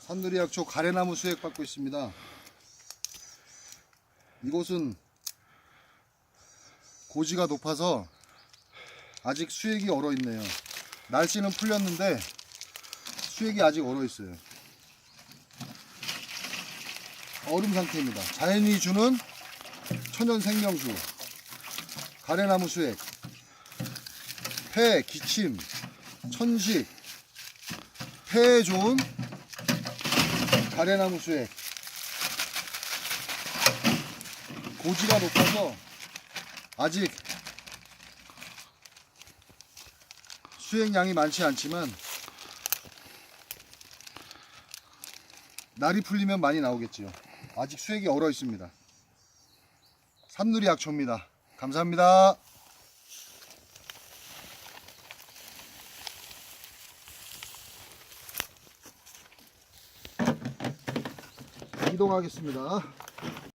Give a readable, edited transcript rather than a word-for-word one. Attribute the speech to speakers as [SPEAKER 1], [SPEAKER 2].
[SPEAKER 1] 산누리약초 가래나무 수액 받고 있습니다. 이곳은 고지가 높아서 아직 수액이 얼어 있네요. 날씨는 풀렸는데 수액이 아직 얼어 있어요. 얼음 상태입니다. 자연이 주는 천연 생명수 가래나무 수액, 폐, 기침, 천식, 폐에 좋은 가래나무 수액. 고지가 높아서 아직 수액량이 많지 않지만 날이 풀리면 많이 나오겠지요. 아직 수액이 얼어 있습니다. 산누리약초입니다. 감사합니다. 이동하겠습니다.